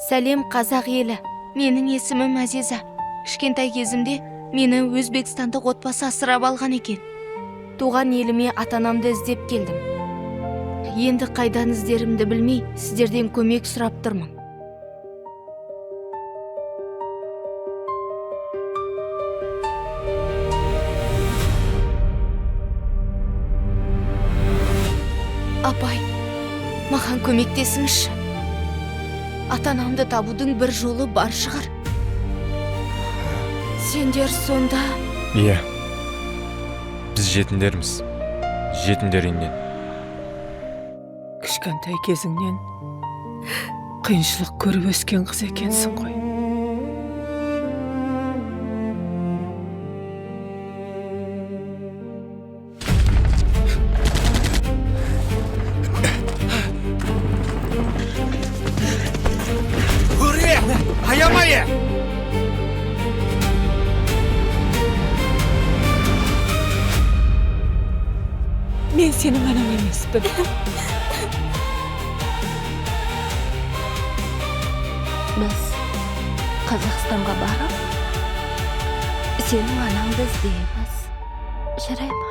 Сәлем қазақ елі. Менің есімім Азиза. Кішкентай кезімде мені өзбекстандық отбасы асырап алған екен. Туған еліме ата-анамды іздеп келдім. Енді қайдан іздерімді білмей, сіздерден көмек сұрап тұрмын. Апай, маған көмектесіңізші. Ата-анамды табудың бір жолы бар шығар. Сендер сонда... Иә, біз жетімдерміз. Жетімдерінен. Кішкентай кезіңнен қиыншылық көріп өскен қыз екенсің ғой. Аямайы! Мен сенің анаң емеспін. Біз Қазақстанға барып, сенің анаңды іздейміз. Жарайды.